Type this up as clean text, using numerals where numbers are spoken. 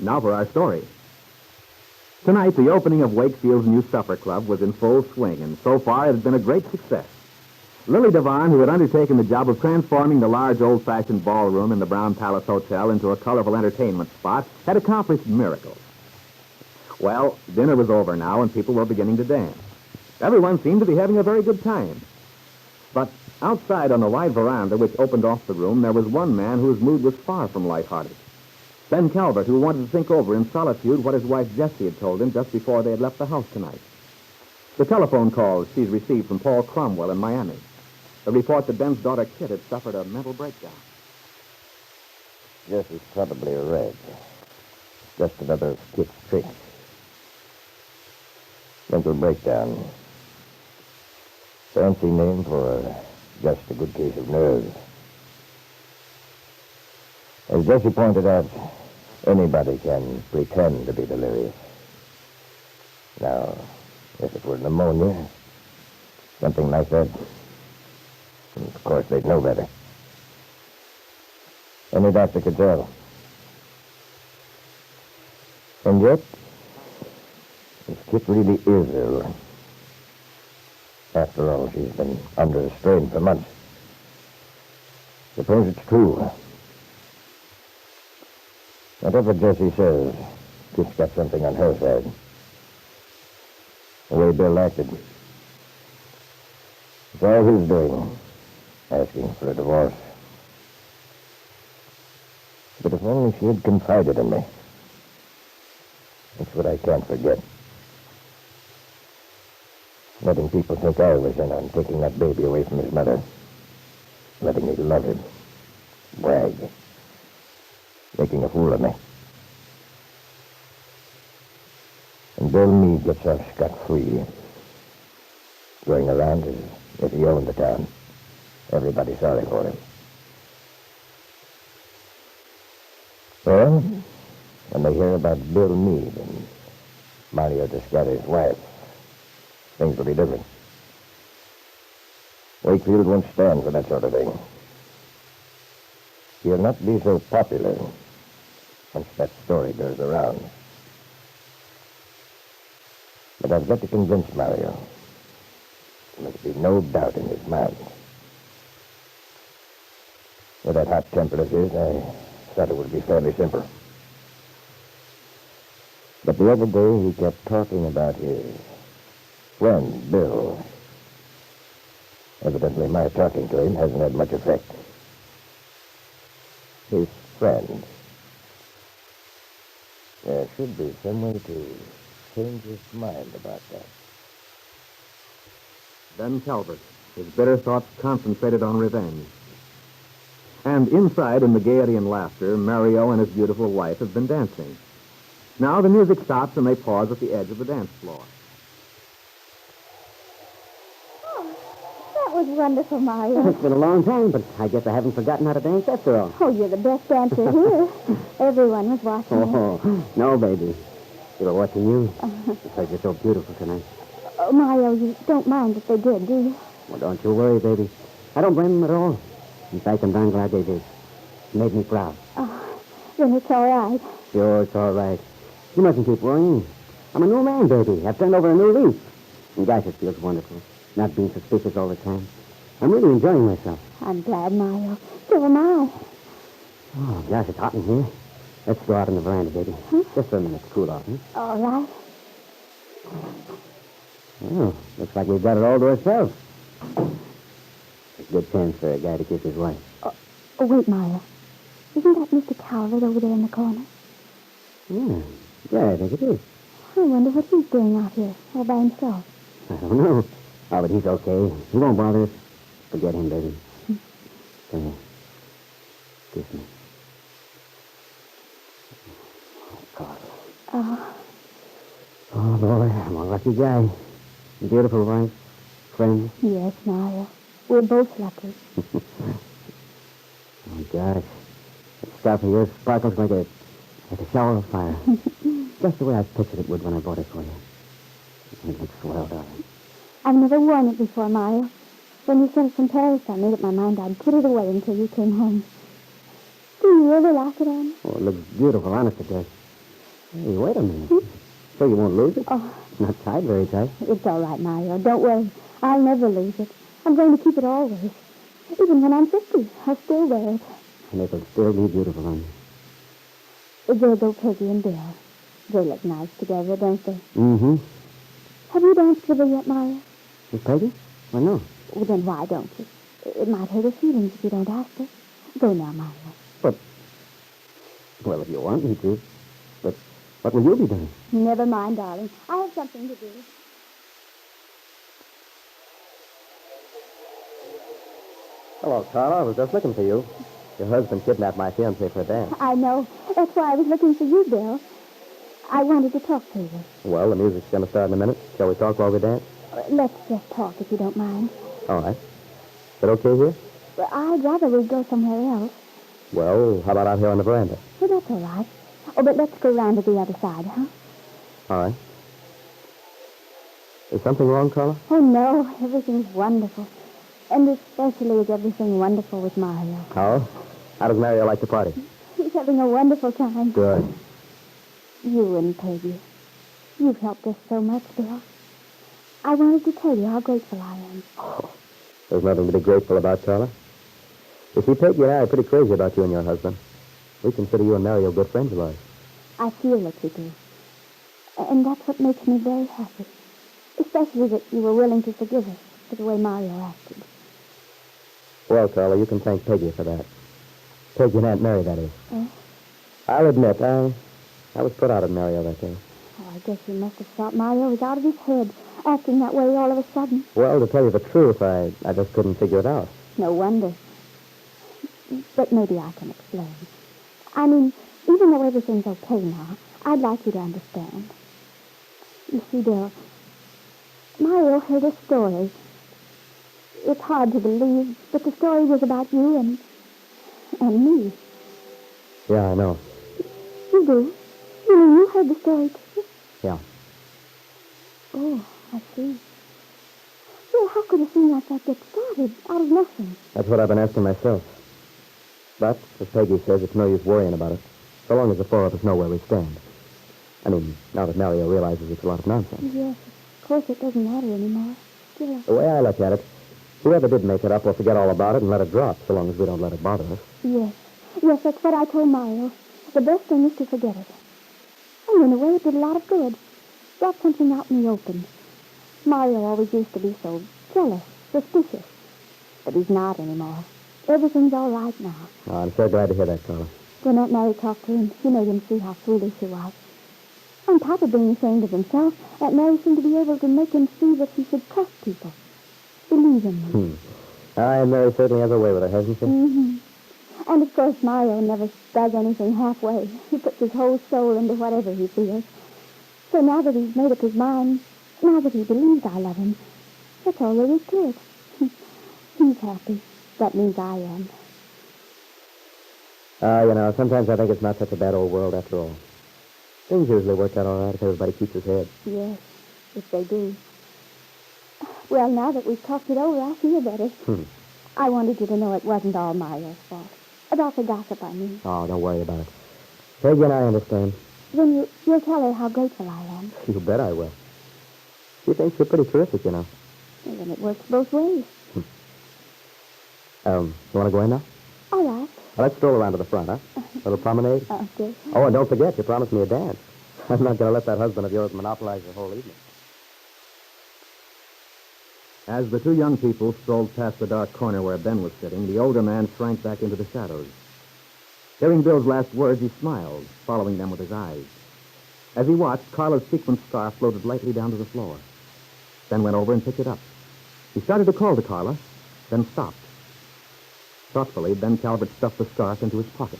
Now for our story. Tonight, the opening of Wakefield's new supper club was in full swing, and so far it had been a great success. Lily Devine, who had undertaken the job of transforming the large old-fashioned ballroom in the Brown Palace Hotel into a colorful entertainment spot, had accomplished miracles. Well, dinner was over now, and people were beginning to dance. Everyone seemed to be having a very good time. But outside on the wide veranda which opened off the room, there was one man whose mood was far from lighthearted. Ben Calvert, who wanted to think over in solitude what his wife Jessie had told him just before they had left the house tonight. The telephone calls she'd received from Paul Cromwell in Miami. The report that Ben's daughter Kit had suffered a mental breakdown. Jessie's probably a rag. Just another of Kit's tricks. Mental breakdown. Fancy name for just a good case of nerves. As Jessie pointed out, anybody can pretend to be delirious. Now, if it were pneumonia, something like that, of course they'd know better. Any doctor could tell. And yet, if Kit really is ill, after all, she's been under a strain for months. Suppose it's true. Whatever Jessie says, Kit's got something on her side. The way Bill acted. It's all his doing, asking for a divorce. But if only she had confided in me. That's what I can't forget. Letting people think I was in on taking that baby away from his mother. Letting me love him. Brag. Making a fool of me. And Bill Meade gets off scot-free. Going around as if he owned the town. Everybody's sorry for him. Well, when they hear about Bill Meade and Mario Descari's wife, things will be different. Wakefield won't stand for that sort of thing. He'll not be so popular once that story goes around. But I've got to convince Mario. There must be no doubt in his mind. With that hot temper of his, I thought it would be fairly simple. But the other day, he kept talking about his friend, Bill. Evidently, my talking to him hasn't had much effect. His friend. There should be some way to change his mind about that. Ben Calvert, his bitter thoughts concentrated on revenge. And inside, in the gaiety and laughter, Mario and his beautiful wife have been dancing. Now the music stops and they pause at the edge of the dance floor. That was wonderful, Mario. It's been a long time, but I guess I haven't forgotten how to dance after all. Oh, you're the best dancer here. Everyone was watching you. Oh, no, baby. They were watching you because you're so beautiful tonight. Oh, Mario, you don't mind if they did, do you? Well, don't you worry, baby. I don't blame them at all. In fact, I'm darn glad they did. It made me proud. Oh, then it's all right. Sure, it's all right. You mustn't keep worrying. I'm a new man, baby. I've turned over a new leaf. And gosh, it feels wonderful. Not being suspicious all the time. I'm really enjoying myself. I'm glad, Mario. So am I. Oh, gosh, it's hot in here. Let's go out on the veranda, baby. Just for a minute to cool off, huh? All right. Oh, looks like we've got it all to ourselves. It's a good chance for a guy to kiss his wife. Oh, wait, Mario. Isn't that Mr. Calvert over there in the corner? Yeah, I think it is. I wonder what he's doing out here, all by himself. I don't know. Oh, but he's okay. He won't bother us. Forget him, baby. Come here. Kiss me. Oh, Carla. Oh, boy, I'm a lucky guy. Beautiful wife. Friend. Yes, Mario. We're both lucky. Oh, gosh. That stuff of yours sparkles like a shower of fire. Just the way I pictured it would when I bought it for you. It looks swell, darling. I've never worn it before, Mario. When you sent it from Paris, I made up my mind I'd put it away until you came home. Do you really like it on? Oh, it looks beautiful, honest it does. Hey, wait a minute. So you won't lose it? Oh, It's not tied very tight. it's all right, Mario. Don't worry. I'll never lose it. I'm going to keep it always. Even when I'm 50, I'll still wear it. And it'll still be beautiful on you. There go Peggy and Bill. They look nice together, don't they? Mm-hmm. Have you danced with her yet, Mario? With Peggy? Well, no. Well, then why don't you? It might hurt her feelings if you don't ask her. Go now, Mario. Well, if you want me to. But what will you be doing? Never mind, darling. I have something to do. Hello, Carla. I was just looking for you. Your husband kidnapped my fiancée for a dance. I know. That's why I was looking for you, Bill. I wanted to talk to you. Well, the music's going to start in a minute. Shall we talk while we dance? Let's just talk, if you don't mind. All right. Is it okay here? Well, I'd rather we'd go somewhere else. Well, how about out here on the veranda? Well, that's all right. Oh, but let's go round to the other side, huh? All right. Is something wrong, Carla? Oh, no. Everything's wonderful. And especially is everything wonderful with Mario. How? How does Mario like the party? He's having a wonderful time. Good. You and Peggy. You've helped us so much, Bill. I wanted to tell you how grateful I am. Oh, there's nothing to be grateful about, Carla. You see, Peggy and I are pretty crazy about you and your husband. We consider you and Mario good friends of ours. I feel that you do. And that's what makes me very happy. Especially that you were willing to forgive us for the way Mario acted. Well, Carla, you can thank Peggy for that. Peggy and Aunt Mary, that is. Eh? I'll admit, I was put out at Mario that day. Oh, I guess you must have thought Mario was out of his head, acting that way all of a sudden. Well, to tell you the truth, I just couldn't figure it out. No wonder. But maybe I can explain. I mean, even though everything's okay now, I'd like you to understand. You see, Bill, Mario heard a story. It's hard to believe, but the story was about you and me. Yeah, I know. You do? You mean you heard the story, too? Yeah. Oh, I see. Well, how could a thing like that get started out of nothing? That's what I've been asking myself. But, as Peggy says, it's no use worrying about it, so long as the four of us know where we stand. I mean, now that Mario realizes it's a lot of nonsense. Yes, of course it doesn't matter anymore. Still, The way I look at it, whoever did make it up will forget all about it and let it drop, so long as we don't let it bother us. yes. Yes, that's what I told Mario. The best thing is to forget it. And in a way, it did a lot of good. Brought something out in the open. Mario always used to be so jealous, suspicious. But he's not anymore. Everything's all right now. Oh, I'm so glad to hear that, Carla. When Aunt Mary talked to him, she made him see how foolish he was. On top of being ashamed of himself, Aunt Mary seemed to be able to make him see that he should trust people. Believe in them. Aunt Mary certainly has a way with her, hasn't she? Mm-hmm. And, of course, Mario never does anything halfway. He puts his whole soul into whatever he feels. So now that he's made up his mind, now that he believes I love him, that's all there is to it. He's happy. That means I am. Sometimes I think it's not such a bad old world after all. Things usually work out all right if everybody keeps his head. Yes, if they do. Well, now that we've talked it over, I feel better. I wanted you to know it wasn't all Mario's fault. About the gossip, I mean. Oh, don't worry about it. Peggy and I understand. Then you'll tell her how grateful I am. You bet I will. She thinks you're pretty terrific, you know. Well, then it works both ways. You want to go in now? All right. Well, let's stroll around to the front, huh? A little promenade? Okay. Oh, and don't forget, you promised me a dance. I'm not going to let that husband of yours monopolize the whole evening. As the two young people strolled past the dark corner where Ben was sitting, the older man shrank back into the shadows. Hearing Bill's last words, he smiled, following them with his eyes. As he watched, Carla's sequin scarf floated lightly down to the floor. Ben went over and picked it up. He started to call to Carla, then stopped. Thoughtfully, Ben Calvert stuffed the scarf into his pocket.